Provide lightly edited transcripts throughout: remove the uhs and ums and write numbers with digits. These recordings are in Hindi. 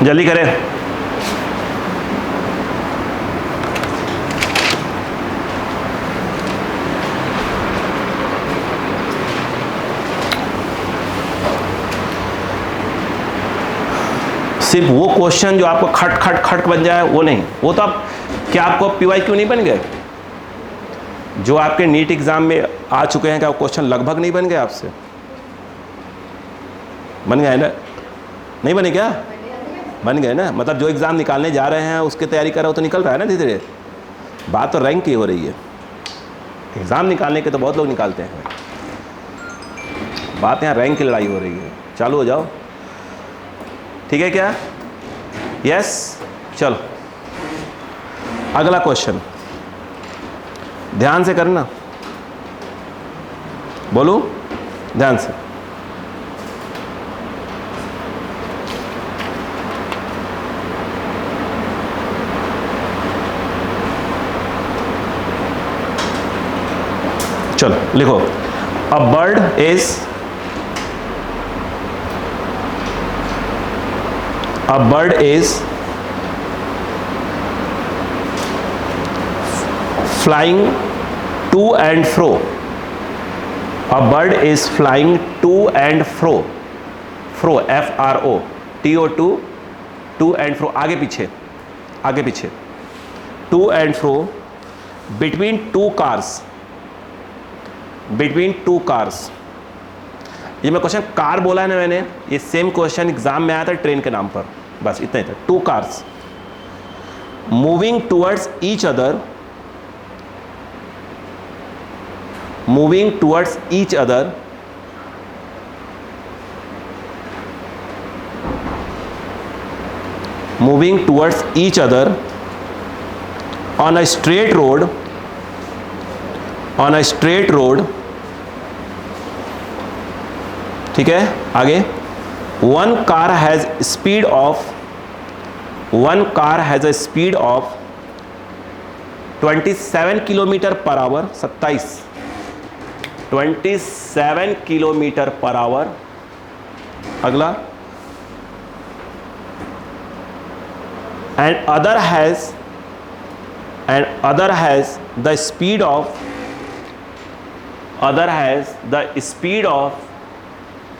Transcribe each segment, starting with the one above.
जल्दी करें। सिर्फ वो क्वेश्चन जो आपको खट खट खट बन जाए वो नहीं, वो तो आप क्या आपको PYQ नहीं बन गए? जो आपके नीट एग्जाम में आ चुके हैं, क्या क्वेश्चन लगभग नहीं बन गए आपसे? बन गए ना? नहीं बने क्या? बन गए ना? मतलब जो एग्ज़ाम निकालने जा रहे हैं उसकी तैयारी कर रहे हो तो निकल रहा है ना धीरे धीरे। बात तो रैंक की हो रही है, एग्ज़ाम निकालने के तो बहुत लोग निकालते हैं, बात यहाँ रैंक की लड़ाई हो रही है। चालू हो जाओ, ठीक है क्या? यस, चलो अगला क्वेश्चन ध्यान से करना, बोलो ध्यान से। चलो लिखो, a bird is flying to and fro. A bird is flying to and fro. Fro, F-R-O, T-O-2, to and fro, आगे पीछे, आगे पीछे, to and fro between two cars. Between two cars. ये मैं क्वेश्चन कार बोला है ना मैंने, ये सेम क्वेश्चन एग्जाम में आया था ट्रेन के नाम पर, बस इतना ही था। Two cars moving towards each other, moving towards each other, moving towards each other on a straight road, on a straight road, ठीक है? आगे, one car has speed of 27 kilometre per hour, 27 kilometre per hour. अगला, and other has the speed of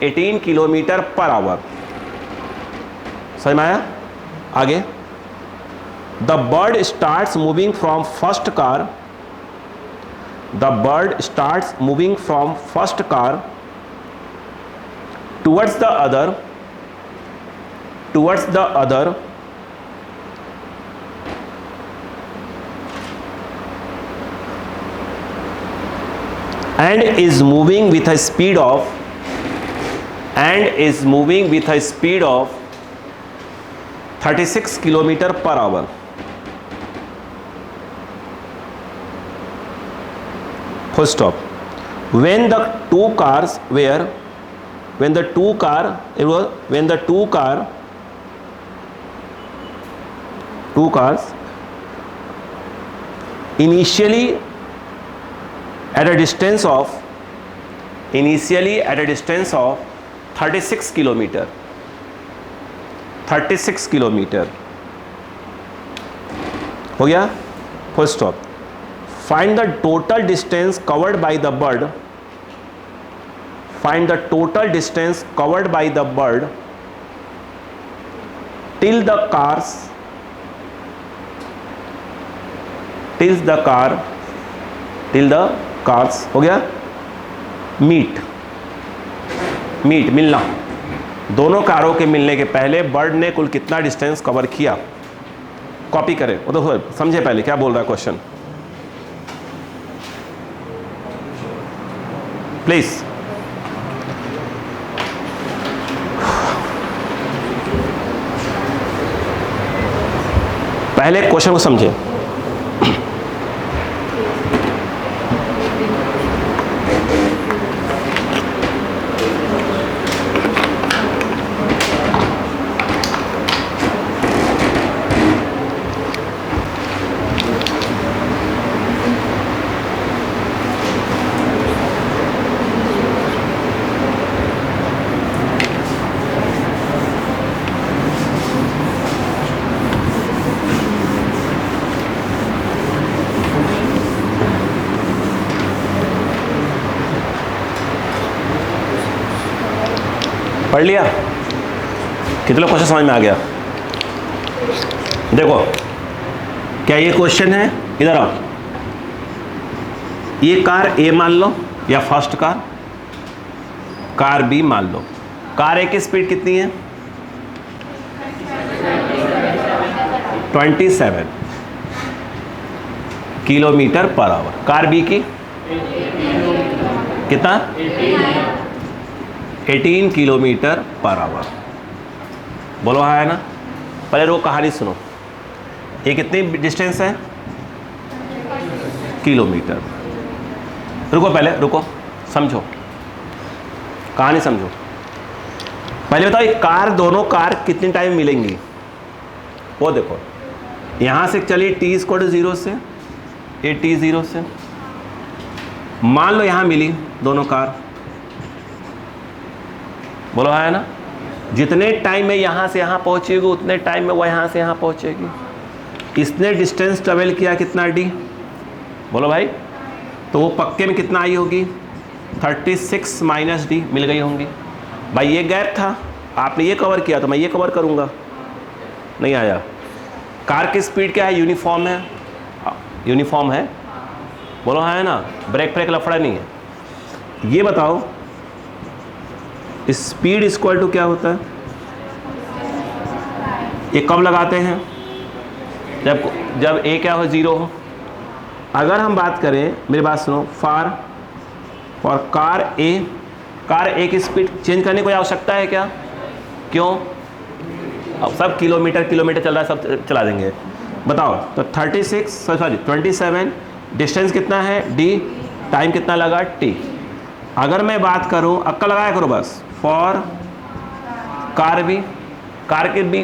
18 kilometre per hour. समझ में आया? आगे, the bird starts moving from first car, the bird starts moving from first car towards the other, and is moving with a speed of 36 kilometre per hour. Full stop. When the two cars initially at a distance of 36 kilometre, 36 kilometre हो गया। Full stop. Find the total distance covered by the bird. Find the total distance covered by the bird till the cars हो गया। मीट, मिलना, दोनों कारों के मिलने के पहले बर्ड ने कुल कितना डिस्टेंस कवर किया। कॉपी करें, वो तो समझे पहले क्या बोल रहा है क्वेश्चन, प्लीज। पहले क्वेश्चन को समझे। पढ़ लिया? कितने क्वेश्चन समझ में आ गया? देखो, क्या ये क्वेश्चन है? इधर आओ। ये कार ए मान लो या फर्स्ट कार बी मान लो। कार ए की स्पीड कितनी है? 27 kilometre per hour. Car B की कितना? 18 किलोमीटर पर आवर। बोलो हाँ है ना? पहले वो कहानी सुनो। ये कितनी डिस्टेंस है? किलोमीटर। रुको, पहले रुको, समझो कहानी, समझो। पहले बताओ, ये कार, दोनों कार कितने टाइम मिलेंगी? वो देखो, यहां से चलिए t = 0 से, ये t 0 से, मान लो यहां मिली दोनों कार। बोलो हाँ है ना? जितने टाइम में यहां से यहां पहुंचेगी उतने टाइम में वो यहां से यहां पहुंचेगी। इसने डिस्टेंस ट्रेवल किया कितना? d। बोलो भाई, तो वो पक्के में कितना आई होगी? 36 - d मिल गई होंगी। भाई ये गैप था, आपने ये कवर किया तो मैं ये कवर करूंगा। नहीं आया। कार की स्पीड क्या है? यूनिफॉर्म है, यूनिफॉर्म है। बोलो हाँ है ना? ब्रेक ब्रेक लफड़ा नहीं है। ये बताओ, स्पीड इक्वल टू क्या होता है? ये कब लगाते हैं? जब ए क्या हो? 0 हो। अगर हम बात करें, मेरी बात सुनो, फॉर कार ए की स्पीड चेंज करने की आवश्यकता है क्या? क्यों? अब सब किलोमीटर चल रहा है, सब चला देंगे। बताओ, तो 27 डिस्टेंस कितना है? d। टाइम कितना लगा? t। अगर मैं बात करूं, अक्कल लगाया करो बस, फॉर कार बी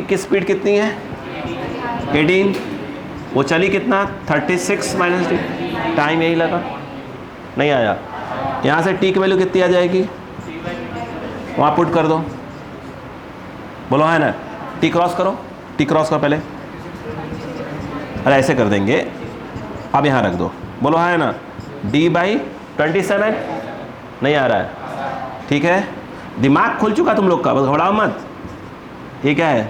की स्पीड कितनी है? 18। वो चली कितना? 36 - d। टाइम यही लगा। नहीं आया। यहाँ से t की वैल्यू कितनी आ जाएगी? वहाँ पुट कर दो। बोलो है ना? t क्रॉस करो, पहले। अरे ऐसे कर देंगे, अब यहाँ रख दो। बोलो है ना? d/27। नहीं आ रहा है, ठीक है? दिमाग खुल चुका तुम लोग का, बस घबराओ मत। ये क्या है?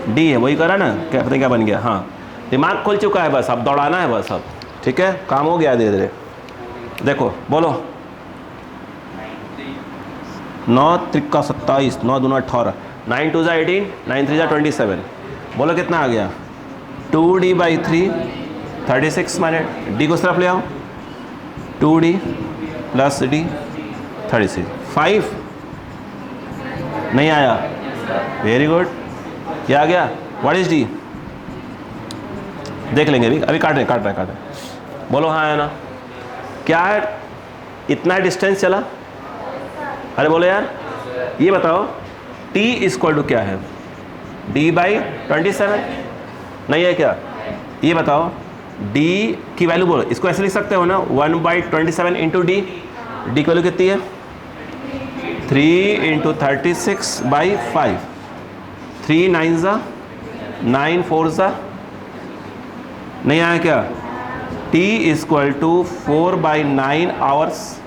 d है, वही करा ना? क्या पता क्या बन गया? हाँ, दिमाग खुल चुका है, बस अब दौड़ाना है बस अब। ठीक है, काम हो गया धीरे धीरे। देखो, बोलो, 9 × 3 = 27, 9 × 2 = 18, 9 × 2 = 18, 9 × 3 = 27। बोलो कितना आ गया? 2d/3, 36 - d को सिर्फ ले आओ, 2d + d 36, 5। नहीं आया। वेरी गुड, क्या आ गया? What is d? देख लेंगे, अभी काट रहे। बोलो हाँ है ना? क्या है? इतना डिस्टेंस चला। अरे बोलो यार, ये बताओ, t = क्या है? d/27। नहीं है क्या? ये बताओ, d की वैल्यू बोलो। इसको ऐसे लिख सकते हो ना, 1/27 × d। d की वैल्यू कितनी है? 3 × 36/5। 3 × 9 = 9, 4 = नहीं आया क्या? t = 4/9 hours.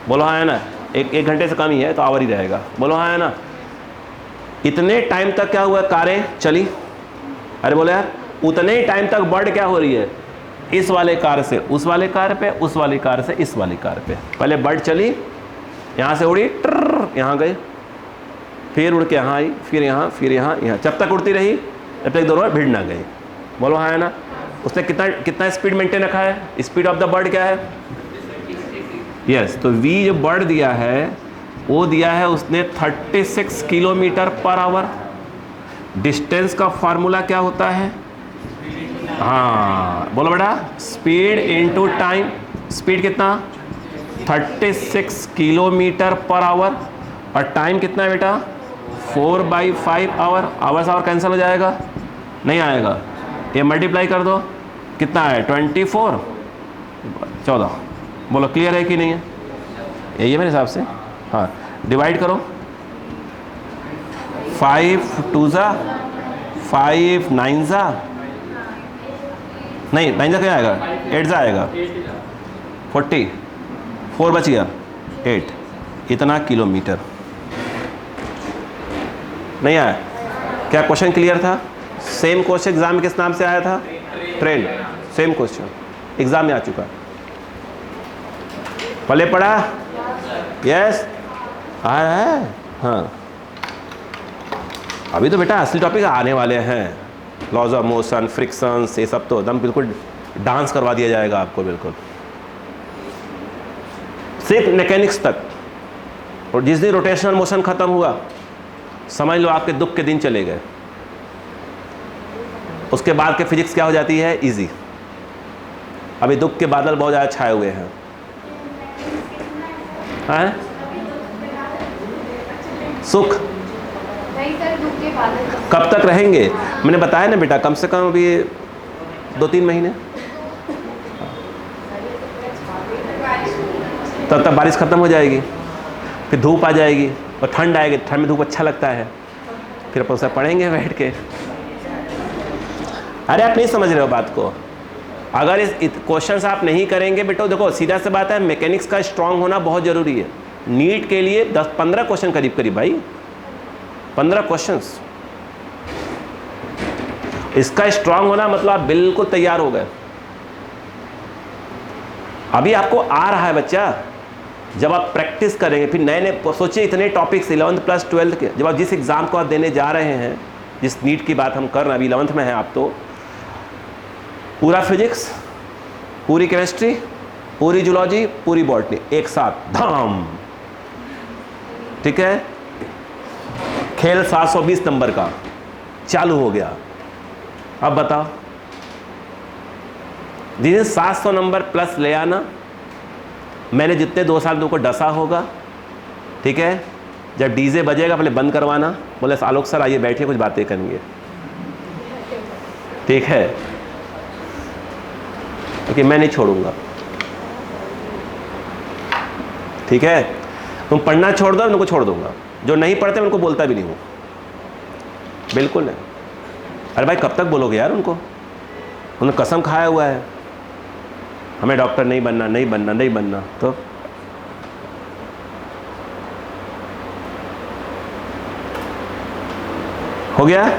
बोलो हाँ है ना? एक घंटे से कम ही है तो आवर ही रहेगा। बोलो हाँ है ना? इतने टाइम तक क्या हुआ? कारें चली। अरे बोलो यार, उतने टाइम तक बर्ड क्या हो रही है? इस वाले कार से उस वाले कार पे, उस वाली कार से इस वाली कार पे। पहले बर्ड चली, यहाँ से उड़ी, यहाँ गई, फिर उड़ के यहाँ आई, फिर यहाँ, जब तक उड़ती रही जब तक दोनों भिड़ ना गई। बोलो हाँ है ना? उसने कितना स्पीड मेंटेन रखा है? स्पीड ऑफ द बर्ड क्या है? यस, तो v जो बर्ड दिया है वो दिया है उसने 36 किलोमीटर पर आवर। डिस्टेंस का फार्मूला क्या होता है? हाँ बोलो बेटा, स्पीड इनटू टाइम। स्पीड कितना? 36 किलोमीटर पर आवर। और टाइम कितना है बेटा? 4/5 आवर। आवर्स आवर कैंसिल हो जाएगा, नहीं आएगा। ये मल्टीप्लाई कर दो, कितना है? 24, 14। बोलो क्लियर है कि नहीं है? यही है मेरे हिसाब से। हाँ, डिवाइड करो। 5 × 2 = 5, 9 = नहीं, 9 क्या आएगा? 8 आएगा। 40, 4 बच गया, 8। इतना किलोमीटर। नहीं आया क्या? क्वेश्चन क्लियर था? सेम क्वेश्चन एग्जाम में किस नाम से आया था? ट्रेन। सेम क्वेश्चन एग्जाम में आ चुका। पहले पढ़ा? यस आ रहा है। हाँ अभी तो बेटा असली टॉपिक आने वाले हैं, लॉज ऑफ मोशन, फ्रिक्शंस, ये सब तो एकदम बिल्कुल डांस करवा दिया जाएगा आपको बिल्कुल, सिर्फ मैकेनिक्स तक। और जिस दिन रोटेशनल मोशन खत्म हुआ समझ लो आपके दुख के दिन चले गए। उसके बाद के फिजिक्स क्या हो जाती है? इजी। अभी दुख के बादल बहुत ज़्यादा छाए हुए हैं। हाँ? सुख कब तक रहेंगे? मैंने बताया ना बेटा, कम से कम अभी 2-3 महीने, तब तक बारिश खत्म हो जाएगी, फिर धूप आ जाएगी और ठंड आएगी। ठंड में धूप अच्छा लगता है, फिर अपन उसे पढ़ेंगे बैठ के। अरे आप नहीं समझ रहे हो बात को। अगर इस क्वेश्चंस आप नहीं करेंगे बेटा, देखो सीधा सा बात है, मैकेनिक्स का स्ट्रांग होना बहुत ज़रूरी है। नीट के लिए 10-15 क्वेश्चन करीब करीब भाई, 15 क्वेश्चंस। इसका स्ट्रांग होना मतलब आप बिल्कुल तैयार हो गए। अभी आपको आ रहा है बच्चा, जब आप प्रैक्टिस करेंगे फिर नए नए सोचिए, इतने टॉपिक्स 11th प्लस 12th के, जब आप जिस एग्ज़ाम को आप देने जा रहे हैं, जिस नीट की बात हम कर रहे हैं, अभी 11th में हैं आप, तो पूरा फिजिक्स, पूरी केमिस्ट्री, पूरी जूलॉजी, पूरी बॉटनी एक साथ धाम। ठीक है, खेल 720 नंबर का चालू हो गया। अब बताओ, जिन्हें 700 नंबर प्लस ले आना, मैंने जितने 2 साल तुमको डसा होगा। ठीक है, जब डीजे बजेगा पहले बंद करवाना, बोले आलोक सर आइए बैठिए कुछ बातें करेंगे। ठीक है, क्योंकि मैं नहीं छोड़ूंगा। ठीक है, तुम पढ़ना छोड़ दो, उनको छोड़ दूंगा। जो नहीं पढ़ते उनको बोलता भी नहीं हूँ, बिल्कुल नहीं। अरे भाई कब तक बोलोगे यार उनको? उन्होंने कसम खाया हुआ है हमें डॉक्टर नहीं बनना, नहीं बनना, नहीं बनना। तो हो गया।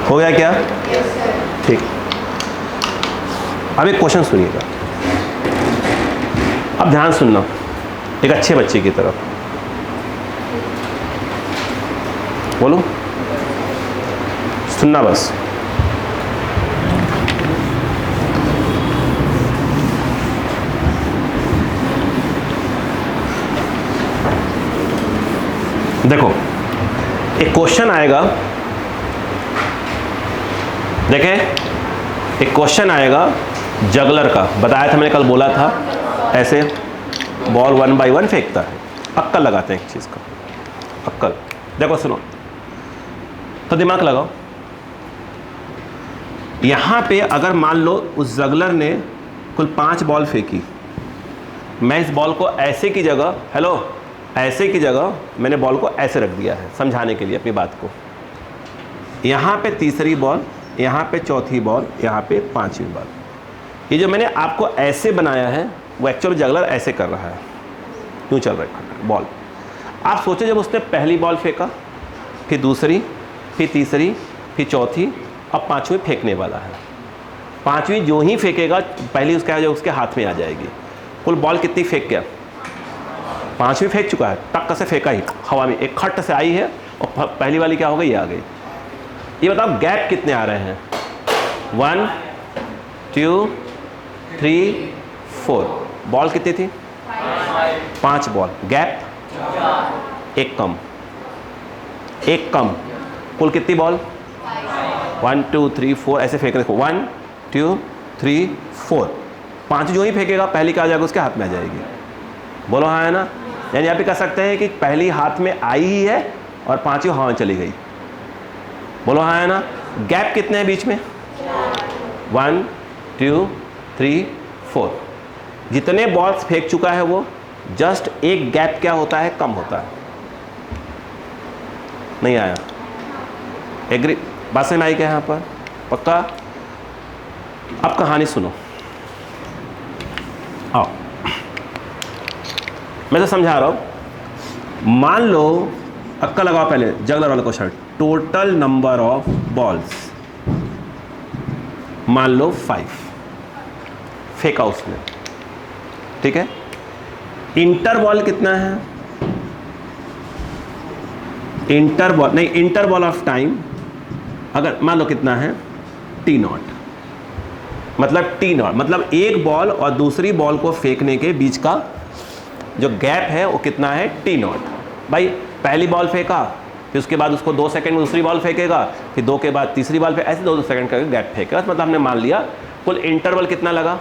हो गया क्या? ठीक। अब एक क्वेश्चन सुनिएगा, अब ध्यान सुनना एक अच्छे बच्चे की तरफ। बोलो, सुनना बस। देखो एक क्वेश्चन आएगा, देखें एक क्वेश्चन आएगा जगलर का, बताया था मैंने कल, बोला था ऐसे बॉल 1 by 1 फेंकता है। अक्कल लगाते हैं एक चीज़ का, अक्कल। देखो सुनो, तो दिमाग लगाओ। यहाँ पे अगर मान लो उस जगलर ने कुल 5 बॉल फेंकी, मैं इस बॉल को ऐसे की जगह, हेलो, ऐसे की जगह मैंने बॉल को ऐसे रख दिया है समझाने के लिए अपनी बात को। यहाँ पे तीसरी बॉल, यहाँ पे चौथी बॉल, यहाँ पे 5वीं बॉल। ये जो मैंने आपको ऐसे बनाया है वो एक्चुअल जगलर ऐसे कर रहा है, यूँ चल रहा है बॉल। आप सोचे जब उसने पहली बॉल फेंका, फिर दूसरी, फिर तीसरी, फिर चौथी, अब 5वीं फेंकने वाला है। 5वीं जो ही फेंकेगा पहली उसका जो उसके हाथ में आ जाएगी। कुल बॉल कितनी फेंक गया? 5वीं फेंक चुका है, टक्कर से फेंका ही हवा में, एक खट से आई है और पहली वाली क्या हो गई? ये आ गई। ये बताओ गैप कितने आ रहे हैं? 1 2 3 4। बॉल कितनी थी? 5 बॉल। गैप एक कम, एक कम। कुल कितनी बॉल? 1 2 3 4। ऐसे फेंक देखो, 1 2 3 4। 5 जो ही फेंकेगा पहली क्या आ जाएगा? उसके हाथ में आ जाएगी। बोलो हाँ है ना? यानी आप भी कह सकते हैं कि पहली हाथ में आई ही है और 5 हवा में चली गई। बोलो हाँ है ना? गैप कितने हैं बीच में? 1 2 3 4। जितने बॉल्स फेंक चुका है वो, जस्ट एक गैप क्या होता है? कम होता है। नहीं आया? एग्री? बात समझ में आई क्या यहाँ पर? पक्का? अब कहानी सुनो। आओ, मैं तो समझा रहा हूं। मान लो, अक्का लगाओ पहले, जगलर वाला question. Total number of balls मान लो 5 फेंका उसने, ठीक है। इंटरवॉल कितना है? इंटरवॉल नहीं, इंटरवॉल ऑफ टाइम अगर मान लो कितना है? t0। मतलब t0 मतलब एक बॉल और दूसरी बॉल को फेंकने के बीच का जो गैप है वो कितना है? t0। भाई पहली बॉल फेंका, फिर उसके बाद उसको 2 सेकंड में दूसरी बॉल फेंकेगा, फिर 2 के बाद तीसरी बॉल पे, ऐसे 2 सेकंड का गैप फेंकेगा। मतलब हमने मान लिया कुल इंटरवल कितना लगा?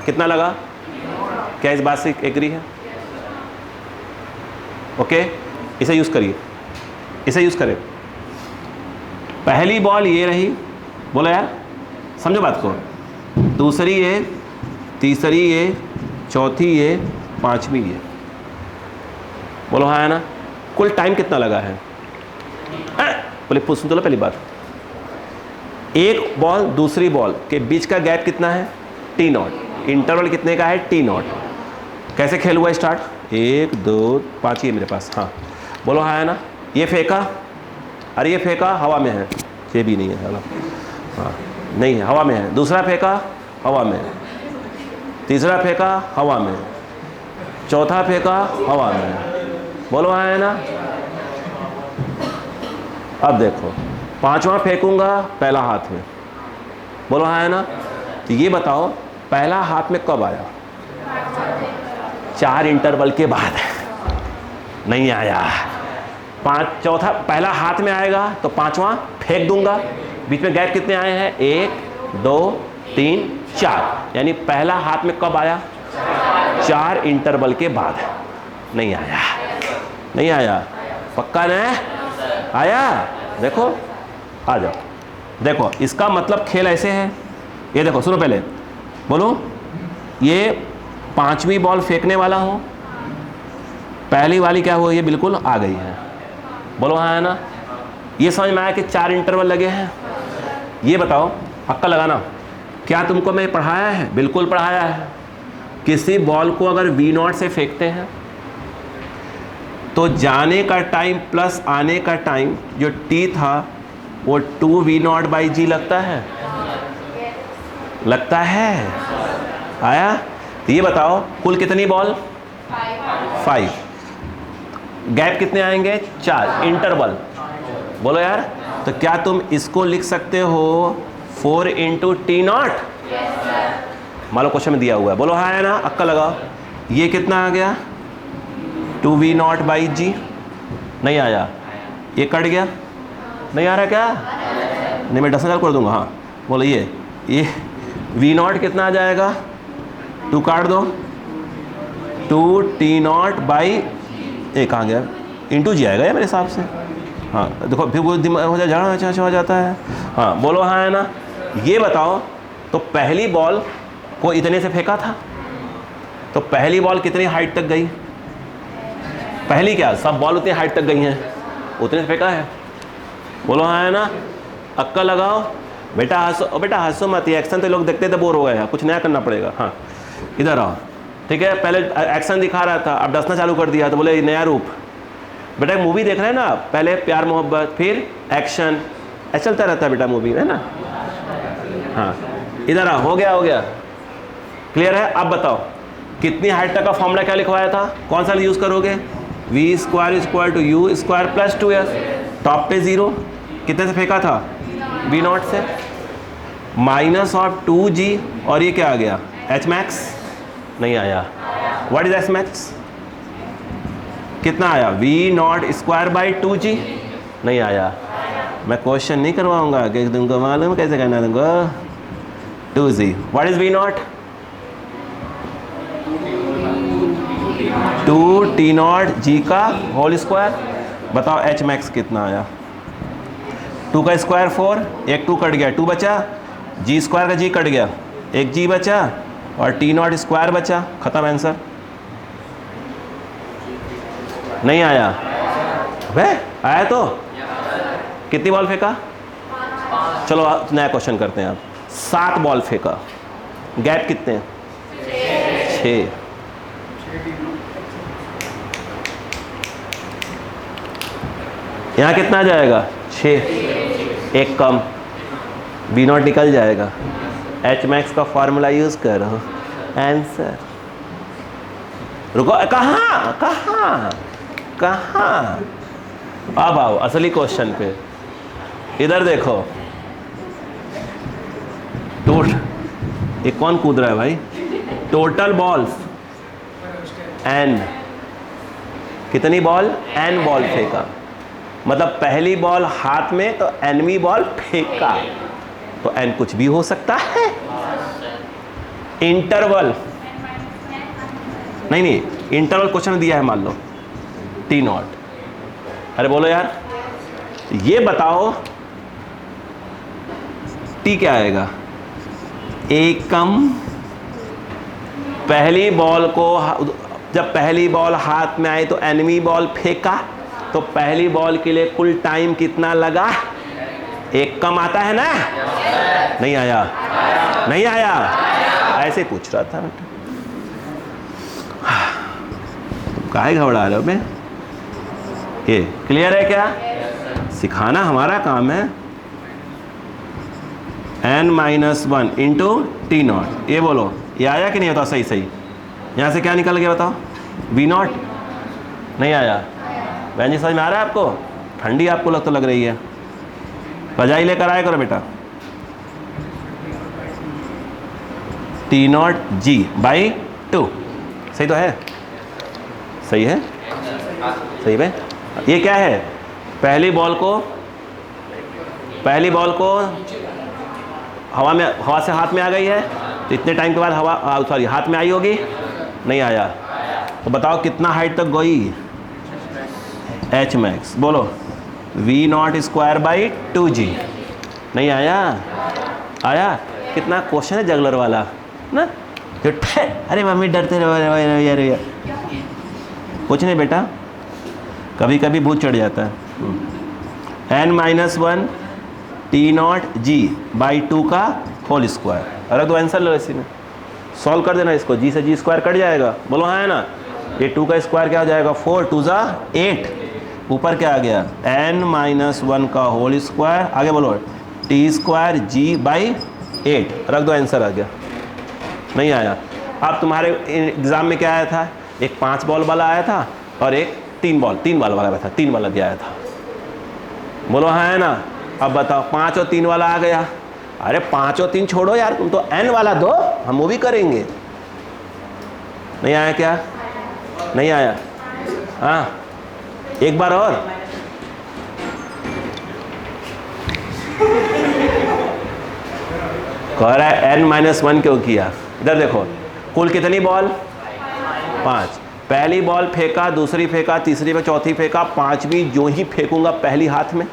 कितना लगा? क्या इस बात से एग्री है? ओके, इसे यूज करिए, इसे यूज करें। पहली बॉल ये रही, बोलो यार, समझो बात को। दूसरी ये, तीसरी ये, चौथी ये, पांचवी ये। बोलो हाँ है ना? कुल टाइम कितना लगा है? बोले सुन तो लो पहली बात। एक बॉल दूसरी बॉल के बीच का गैप कितना है? t0। इंटरवल कितने का है? t0। कैसे खेल हुआ स्टार्ट? 1 2 5 ही है मेरे पास। हाँ बोलो हाँ है ना? ये फेंका, अरे ये फेंका हवा में है, ये भी नहीं है, चलो हाँ नहीं है, हवा में है। दूसरा फेंका हवा में, तीसरा फेंका हवा में, चौथा फेंका हवा में। बोलो हाँ है ना? अब देखो, पांचवा फेंकूंगा पहला हाथ में। बोलो हाँ है ना? तो ये बताओ पहला हाथ में कब आया? 4 इंटरवल के बाद। नहीं आया। चौथा पहला हाथ में आएगा तो पांचवा फेंक दूंगा। बीच में गैप कितने आए हैं? 1 2 3 4। यानी पहला हाथ में कब आया? 4 इंटरवल के बाद। नहीं आया, नहीं आया। पक्का ना? आया? देखो, आ जाओ। देखो इसका मतलब खेल ऐसे है। ये देखो, सुनो पहले, बोलो ये पांचवी बॉल फेंकने वाला हूं, पहली वाली क्या हुई? ये बिल्कुल आ गई है। बोलो हाँ है ना? ये समझ में आया कि 4 इंटरवल लगे हैं। ये बताओ, अक्का लगाना, क्या तुमको मैं पढ़ाया है? बिल्कुल पढ़ाया है। किसी बॉल को अगर V0 से फेंकते हैं तो जाने का टाइम प्लस आने का टाइम जो t था वो 2V0/g लगता है, लगता है। आया? तो ये बताओ कुल कितनी बॉल? 5। गैप कितने आएंगे? 4 इंटरवल। बोलो यार, तो क्या तुम इसको लिख सकते हो 4 × t0? मान लो क्वेश्चन में दिया हुआ है। बोलो हाँ है ना? अक्का लगाओ। ये कितना आ गया? 2V0/g। नहीं आया? ये कट गया? नहीं आ रहा क्या? नहीं, मैं 10,000 कर दूंगा। हाँ बोलो, ये V0 कितना आ जाएगा? 2 काट दो, 2t0/, कहाँ गया? × आएगा मेरे हिसाब से। हाँ देखो, फिर वो दिमाग हो जाए हो जाता है। हाँ बोलो हाँ है ना? ये बताओ, तो पहली बॉल को इतने से फेंका था, तो पहली बॉल कितनी हाइट तक गई? पहली क्या, सब बॉल उतनी हाइट तक गई हैं, उतने से फेंका है। बोलो हाँ है ना? अक्का लगाओ। बेटा हंसो, बेटा हंसो मत, ये एक्शन तो लोग देखते थे बोर हो गए हैं, कुछ नया करना पड़ेगा। हाँ इधर आओ, ठीक है। पहले एक्शन दिखा रहा था, अब डसना चालू कर दिया, तो बोले नया रूप। बेटा मूवी देख रहे हैं ना, पहले प्यार मोहब्बत, फिर एक्शन, ऐसा चलता रहता है बेटा मूवी, है ना। हाँ इधर आओ, हो गया, हो गया, क्लियर है। अब बताओ कितनी हाइट तक का फॉर्मूला क्या लिखवाया था? कौन सा यूज़ करोगे? v² = u² + 2s। टॉप पे 0, कितने से फेंका था? वी नॉट से। माइनस ऑफ 2g और ये क्या आ गया? एच मैक्स नहीं आया। What is H max? कितना आया? We not square by 2g नहीं आया। मैं क्वेश्चन नहीं करवाऊंगा कि तुमको मालूम कैसे करना तुमको। 2g। What is V naught? 2t naught g का होल स्क्वायर। बताओ एच मैक्स कितना आया? 2 का स्क्वायर 4, एक 2 कट गया, 2 बचा, जी स्क्वायर का जी कट गया, एक जी बचा और टी नॉट स्क्वायर बचा। खत्म आंसर। नहीं आया? वे आया तो कितनी बॉल फेंका? चलो नया क्वेश्चन करते हैं। आप 7 बॉल फेंका, गैप कितने? 6। यहाँ कितना आ जाएगा? 6। एक कम, बी नॉट निकल जाएगा। एच मैक्स का फॉर्मूला यूज करो, आंसर। रुको, कहाँ कहाँ कहाँ? अब आओ असली क्वेश्चन पे। इधर देखो, ये कौन कूद रहा है भाई? Total balls n। कितनी बॉल? n बॉल फेंका। मतलब पहली बॉल हाथ में तो nवीं बॉल फेंका, तो n कुछ भी हो सकता है। इंटरवल नहीं, इंटरवल क्वेश्चन दिया है, मान लो टी नॉट। अरे बोलो यार, ये बताओ टी क्या आएगा? एकम। पहली बॉल को जब पहली बॉल हाथ में आई तो एनवी बॉल फेंका, तो पहली बॉल के लिए कुल टाइम कितना लगा? एक कम आता है ना? नहीं आया? नहीं आया? ऐसे पूछ रहा था बेटा। काहे घबरा रहे हो? मैं ये क्लियर है क्या? सिखाना हमारा काम है। n-1 into T not. ये बोलो, ये आया कि नहीं होता? सही सही। यहाँ से क्या निकल गया बताओ? V naught. नहीं आया? बहन जी समझ में आ रहा है आपको? ठंडी आपको लग रही है? रजाई लेकर आया करो बेटा। T naught G by 2। सही तो है? सही है? सही है। ये क्या है? पहली बॉल को हवा से हाथ में आ गई है, तो इतने टाइम के बाद हाथ में आई होगी? नहीं आया? तो बताओ कितना हाइट तक गई? H max. बोलो, v not square by 2g। नहीं आया? आया? कितना क्वेश्चन है जगलर वाला ना? अरे मम्मी डरते रहे यार। कुछ नहीं बेटा, कभी कभी भूत चढ़ जाता है। n-1 T naught G by 2 का होल स्क्वायर। अरे तो आंसर लो, इसी में सॉल्व कर देना इसको। जी से जी स्क्वायर कट जाएगा। बोलो हाँ है ना? ये 2 का स्क्वायर क्या हो जाएगा? 4 2 जा 8। ऊपर क्या आ गया? n-1 का होल स्क्वायर। आगे बोलो, टी स्क्वायर जी बाई 8। रख दो, आंसर आ गया। नहीं आया? अब तुम्हारे एग्जाम में क्या आया था? एक 5 बॉल वाला आया था और एक 3 बॉल वाला आया था। 3 वाला भी आया था। बोलो हाँ है ना? अब बताओ, 5 और 3 वाला आ गया। अरे 5 और 3 छोड़ो यार, तुम तो n वाला दो, हम वो भी करेंगे। नहीं आया क्या? नहीं आया? हाँ, एक बार और। कह रहा है n-1 क्यों किया? इधर देखो, कुल कितनी बॉल? 5। पहली बॉल फेंका, दूसरी फेंका, तीसरी में चौथी फेंका, 5वीं जो ही फेंकूंगा पहली हाथ में।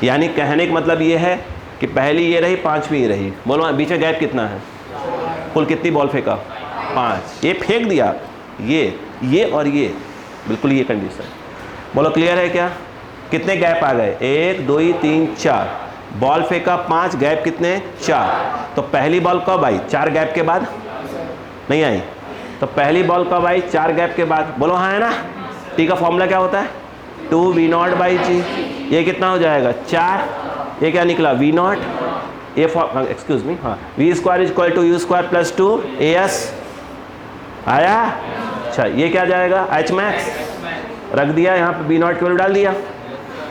यानी कहने का मतलब ये है कि पहली ये रही, 5वीं ये रही। बोलो बीच में गैप कितना है? कुल कितनी बॉल फेंका? 5। ये फेंक दिया, ये और ये, बिल्कुल ये कंडीशन। बोलो क्लियर है क्या? कितने गैप आ गए? 1 2 3 4। बॉल फेंका 5, गैप कितने? 4। तो पहली बॉल कब आई? 4 गैप के बाद। नहीं आई? तो पहली बॉल कब आई? 4 गैप के बाद। बोलो हाँ है ना? टी का फॉर्मूला क्या होता है? 2v0 बाई जी। ये कितना हो जाएगा? 4। ये क्या निकला? v0। ये एक्सक्यूज मी, हाँ, V square is equal to U square plus 2 as। आया? अच्छा, ये क्या जाएगा? H max. रख दिया यहाँ पे, v0 की वैल्यू डाल दिया।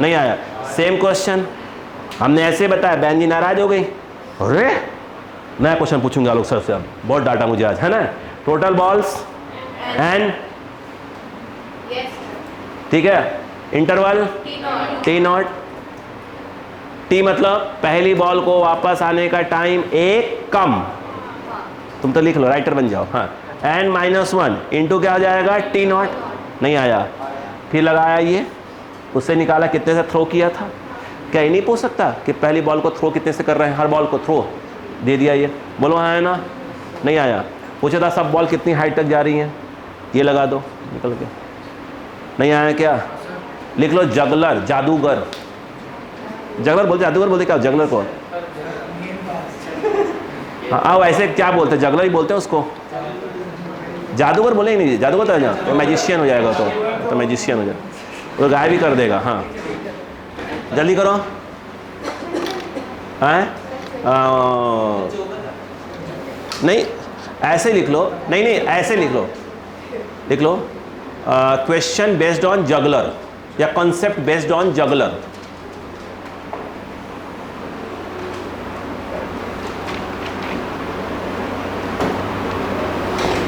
नहीं आया? सेम क्वेश्चन, हमने ऐसे बताया, बहन जी नाराज हो गई, अरे नया क्वेश्चन पूछूंगा लोग सर से, अब बहुत डाटा मुझे आज, है ना। टोटल बॉल्स एंड, ठीक है, इंटरवल टी नॉट। टी मतलब पहली बॉल को वापस आने का टाइम एक कम, तुम तो लिख लो, राइटर बन जाओ। हाँ, एन -1 इंटू क्या हो जाएगा, टी नॉट। नहीं आया, फिर लगाया ये, उससे निकाला कितने से थ्रो किया था। क्या ये नहीं पूछ सकता कि पहली बॉल को थ्रो कितने से कर रहे हैं, हर बॉल को थ्रो दे दिया ये, बोलो हाँ है ना। नहीं आया, पूछा था सब बॉल कितनी हाइट तक जा रही हैं, ये लगा दो, निकल के। नहीं आया क्या, लिख लो जगलर, जादूगर। जगलर बोलते, जादूगर बोलते क्या जगलर को? हाँ आओ, ऐसे क्या बोलते हैं, जगलर ही बोलते हैं उसको, जादूगर बोले ही नहीं, जादूगर तो है, तो मैजिशियन हो जाएगा, तो मैजिशियन हो जाएगा, वो गायब भी कर देगा। हाँ जल्दी करो, हैं नहीं ऐसे लिख लो, नहीं ऐसे लिख लो, क्वेश्चन बेस्ड ऑन जगलर या कॉन्सेप्ट बेस्ड ऑन जगलर।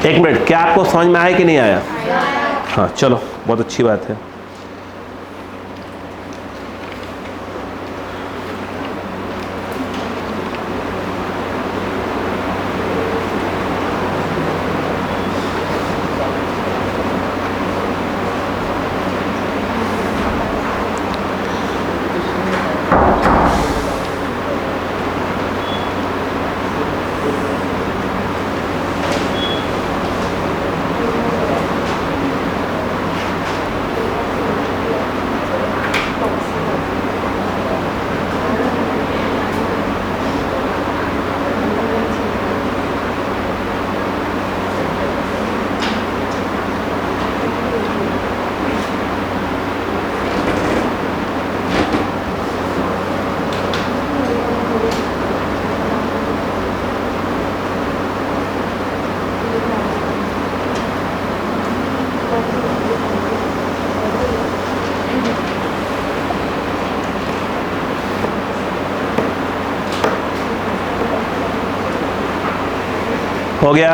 एक मिनट, क्या आपको समझ में आया कि नहीं आया? हाँ चलो, बहुत अच्छी बात है। हो गया?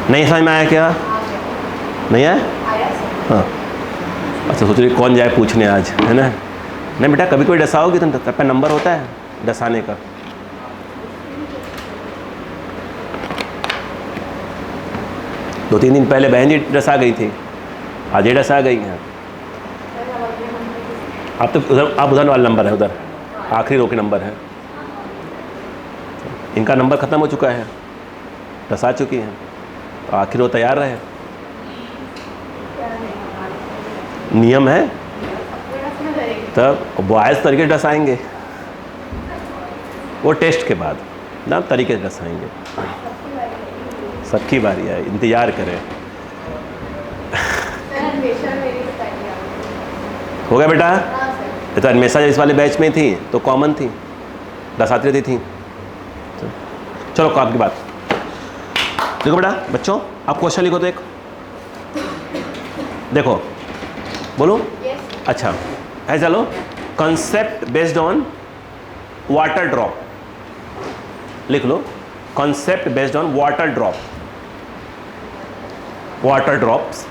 नहीं समझ में आया क्या? नहीं आया? हाँ अच्छा, सोच रही कौन जाए पूछने आज, है ना। नहीं बेटा, कभी कोई डसाओगी तुम, तब पे नंबर होता है डसाने का। दो तीन दिन पहले बहन जी डसा गई थी, आज ये डसा गई हैं। आप तो उधर, आप उधर वाला नंबर है, उधर आखिरी रो के नंबर है, इनका नंबर ख़त्म हो चुका है, डसा चुकी हैं, तो आखिर वो तैयार रहे। नियम है, तब बॉयज़ तरीके डसाएंगे, वो टेस्ट के बाद ना तरीके डसाएंगे। सबकी बारी है, इंतज़ार करें। हो गया बेटा? ये तो अन्वेषा इस वाले बैच में थी तो कॉमन थी, डसाती रहती थी। चलो आपकी बात देखो बेटा, बच्चों आप क्वेश्चन लिखो तो एक, देखो बोलो। अच्छा है, चलो concept based on water drop लिख लो, concept based on water drop. Water drops,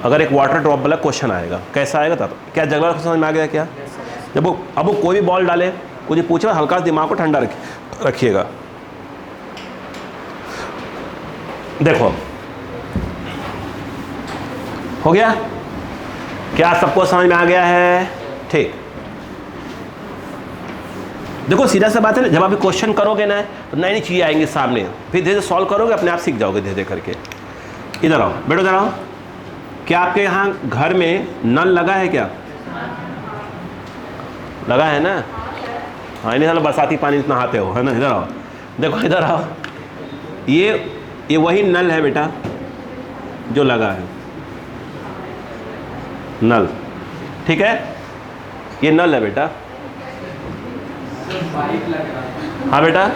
अगर एक वाटर ड्रॉप वाला क्वेश्चन आएगा, कैसा आएगा तब? क्या जगह समझ में आ गया क्या? जब वो अब वो कोई भी बॉल डाले, कुछ पूछे, हल्का सा दिमाग को ठंडा रखिएगा। देखो हो गया? क्या सबको समझ में आ गया है? ठीक। देखो सीधा सा बात है ना, जब आप क्वेश्चन करोगे ना तो नई नई चीज़ें आएंगी सामने, फिर धीरे धीरे सॉल्व करोगे, अपने आप सीख जाओगे धीरे धीरे करके। इधर आओ बेटो, इधर आओ। क्या आपके यहाँ घर में नल लगा है क्या? लगा है ना? हाँ, नहीं साला बरसाती पानी से नहाते हो, है ना। इधर आओ, देखो इधर आओ, ये वही नल है बेटा जो लगा है, नल, ठीक है, ये नल है बेटा। हाँ बेटा,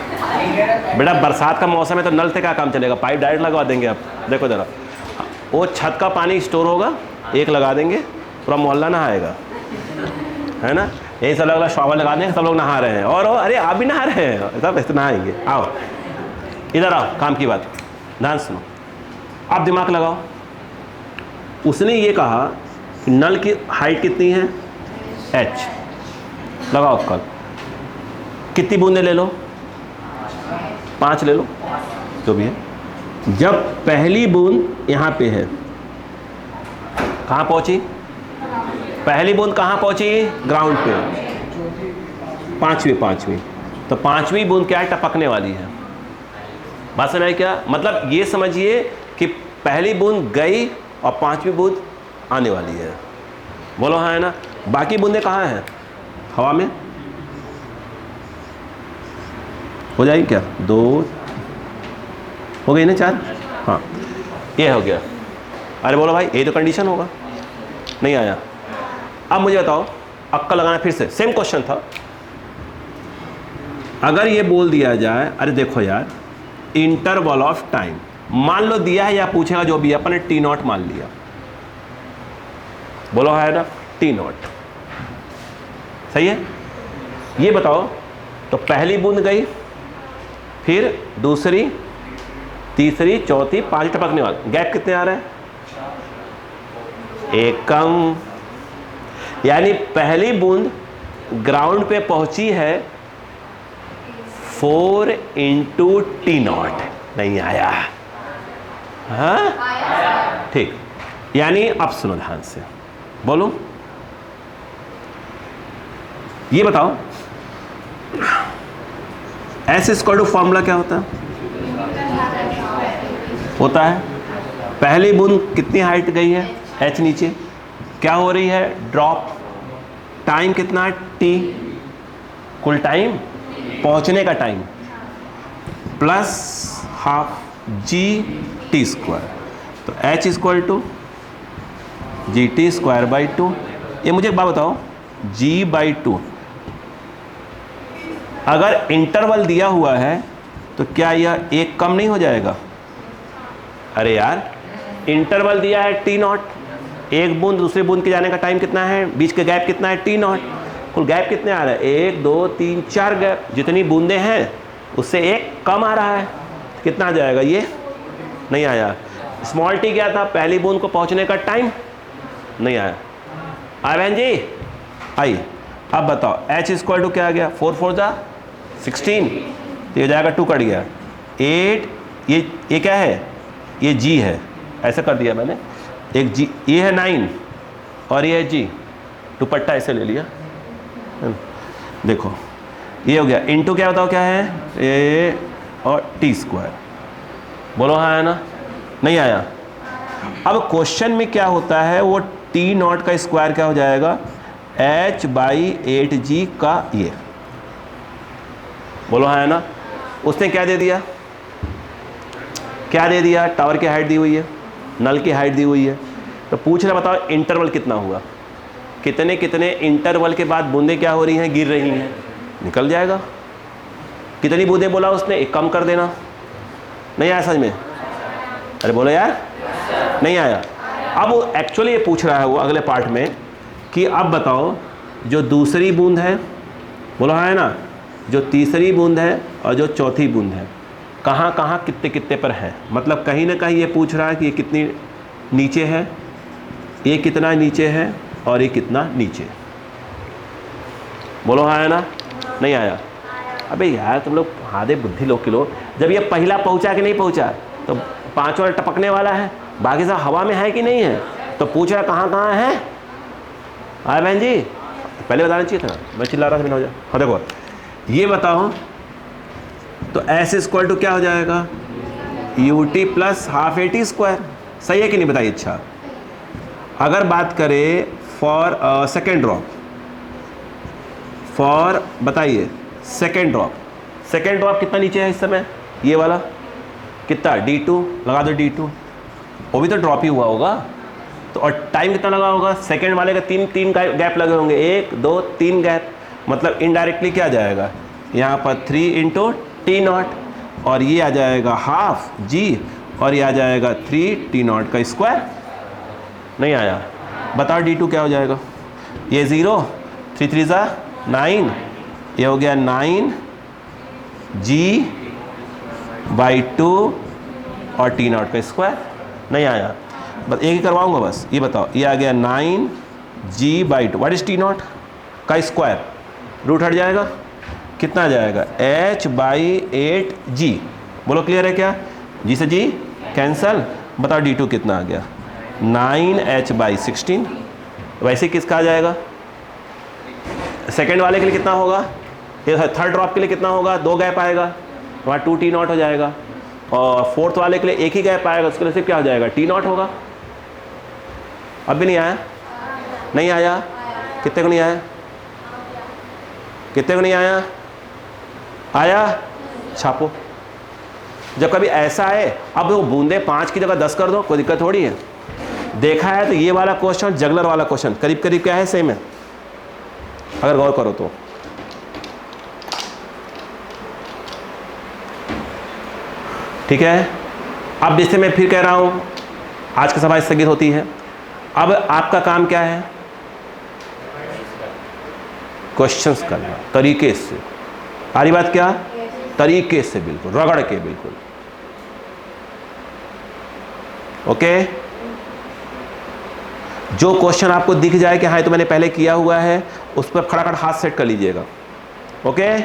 बेटा बरसात का मौसम है तो नल से क्या काम चलेगा, पाइप डायरेक्ट लगवा देंगे आप। देखो जरा, वो छत का पानी स्टोर होगा, एक लगा देंगे, पूरा मोहल्ला नहाएगा, है ना। यही सब लोग शॉवर लगा दें, सब लोग नहा रहे हैं और अरे आप भी नहा रहे हैं, सब ऐसे नहाएंगे। आओ इधर आओ, काम की बात ध्यान सुनो, आप दिमाग लगाओ। उसने ये कहा कि नल की हाइट कितनी है h, लगाओ कल, कितनी बूंदें ले लो, 5 ले लो जो भी है। जब पहली बूंद यहाँ पे है, कहाँ पहुंची, पहली बूंद कहाँ पहुंची, ग्राउंड पे, पांचवी, तो 5वीं बूंद क्या है, टपकने वाली है। बात समझ क्या, मतलब ये समझिए कि पहली बूंद गई और 5वीं बूंद आने वाली है। बोलो हाँ है ना। बाकी बूंदें कहाँ हैं, हवा में। हो जाएगी क्या, 2 हो गई ना, 4, हाँ ये हो गया। अरे बोलो भाई ये तो कंडीशन होगा, नहीं आया। अब मुझे बताओ, अक्कल लगाना, फिर से सेम क्वेश्चन था। अगर ये बोल दिया जाए, अरे देखो यार इंटरवल ऑफ टाइम मान लो दिया है, या पूछेगा जो भी, अपन ने T0 मान लिया, बोलो है ना, T0 सही है। ये बताओ, तो पहली बूंद गई, फिर दूसरी, तीसरी, चौथी, 5 टपकने वाला, गैप कितने आ रहे हैं, 1 कम। यानी पहली बूंद ग्राउंड पे पहुंची है 4 × T0, नहीं आया, हाँ ठीक। यानी अब सुनो ध्यान से, बोलो ये बताओ S= फॉर्मूला क्या होता है, पहली बूंद कितनी हाइट गई है, h नीचे, क्या हो रही है, ड्रॉप, टाइम कितना है, t, कुल टाइम, पहुंचने का टाइम, प्लस हाफ GT², तो H= GT²/2। ये मुझे एक बात बताओ, G/2 अगर इंटरवल दिया हुआ है तो क्या यह 1 कम नहीं हो जाएगा। अरे यार इंटरवल दिया है T0, एक बूंद दूसरी बूंद के जाने का टाइम कितना है, बीच का गैप कितना है, T0, कुल गैप कितने आ रहा है, 1 2 3 4 गैप, जितनी बूंदें हैं उससे 1 कम आ रहा है, कितना आ जाएगा, ये नहीं आया। स्मॉल t क्या था, पहली बूंद को पहुंचने का टाइम, नहीं आया। बहन जी आई, अब बताओ H= क्या आ गया, 4 4 16, तो ये जाएगा 2 कट गया 8, ये क्या है, ये G है, ऐसे कर दिया मैंने, एक G, ये है 9 और ये है G, दुपट्टा ऐसे ले लिया, देखो ये हो गया, इनटू क्या बताओ क्या है, ये और T², बोलो हाँ है ना, नहीं आया। अब क्वेश्चन में क्या होता है, वो T0 का स्क्वायर क्या हो जाएगा, H/8G का, ये बोलो हाँ है ना। उसने क्या दे दिया, क्या दे दिया, टावर की हाइट दी हुई है, नल की हाइट दी हुई है, तो पूछ रहा बताओ इंटरवल कितना हुआ, कितने कितने इंटरवल के बाद बूंदें क्या हो रही हैं, गिर रही हैं, निकल जाएगा। कितनी बूंदें बोला उसने, 1 कम कर देना, नहीं आया समझ में, अरे बोलो यार नहीं आया। अब एक्चुअली ये पूछ रहा है वो अगले पार्ट में कि अब बताओ जो दूसरी बूंद है, बोलो हाँ है ना, जो तीसरी बूंद है और जो चौथी बूंद है, कहाँ कहाँ कितने कितने पर है, मतलब कहीं ना कहीं ये पूछ रहा है कि ये कितनी नीचे है, ये कितना नीचे है और ये कितना नीचे, बोलो हाँ है ना, नहीं आया। अबे यार तुम लोग आधे बुद्धि लोग के लोग, जब ये पहला पहुंचा कि नहीं पहुंचा, तो 5 और टपकने वाला है, बाकी सब हवा में है कि नहीं है, तो पूछ रहा कहाँ कहाँ है। हाँ बहन जी पहले बताना चाहिए था, मैं चिल्ला रहा था, हो जाए। हाँ देखो ये बताओ, तो S= क्या हो जाएगा, UT + ½ AT², सही है कि नहीं बताइए। अच्छा अगर बात करें फॉर सेकेंड ड्रॉप, फॉर बताइए सेकेंड ड्रॉप कितना नीचे है इस समय, ये वाला कितना, D2 लगा दो, D2 वो भी तो ड्रॉप ही हुआ होगा, तो और टाइम कितना लगा होगा, सेकेंड वाले का 3 गैप लगे होंगे, 1 2 3 गैप, मतलब इनडायरेक्टली क्या जाएगा यहाँ पर 3 × T0, और ये आ जाएगा ½ G, और ये आ जाएगा 3 T0 का स्क्वायर, नहीं आया। बताओ D2 क्या हो जाएगा, ये 0, 3 3 = 9, ये हो गया 9g/2 और t0 का स्क्वायर। नहीं आया, बस एक ही करवाऊंगा बस। ये बताओ, ये आ गया 9g/2, व्हाट इज t0 का स्क्वायर, रूट हट जाएगा, कितना आ जाएगा h/8g। बोलो क्लियर है क्या? जी से जी कैंसल, बताओ d2 कितना आ गया 9h/16। वैसे किसका आ जाएगा, सेकेंड वाले के लिए कितना होगा, थर्ड ड्रॉप के लिए कितना होगा, 2 गैप आएगा, वहाँ 2t0 हो जाएगा, और फोर्थ वाले के लिए एक ही गैप आएगा, उसके लिए सिर्फ क्या हो जाएगा t0 होगा। अब भी नहीं आया, नहीं आया, कितने को नहीं आया, कितने को नहीं आया, आया, छापो। जब कभी ऐसा आए, अब वो बूंदे 5 की जगह 10 कर दो, कोई दिक्कत थोड़ी है। देखा है तो ये वाला क्वेश्चन, जगलर वाला क्वेश्चन करीब करीब क्या है, सेम है, अगर गौर करो तो। ठीक है, अब जैसे मैं फिर कह रहा हूं, आज की सभा स्थगित होती है। अब आपका काम क्या है, क्वेश्चंस करना तरीके से। आ रही बात क्या, तरीके से, बिल्कुल रगड़ के, बिल्कुल ओके। जो क्वेश्चन आपको दिख जाए कि हाँ तो मैंने पहले किया हुआ है, उस पर खड़ाखड़ हाथ सेट कर लीजिएगा। ओके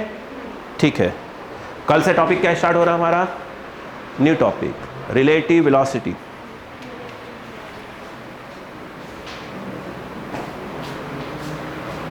ठीक है। कल से टॉपिक क्या स्टार्ट हो रहा है हमारा, न्यू टॉपिक, रिलेटिव वेलोसिटी।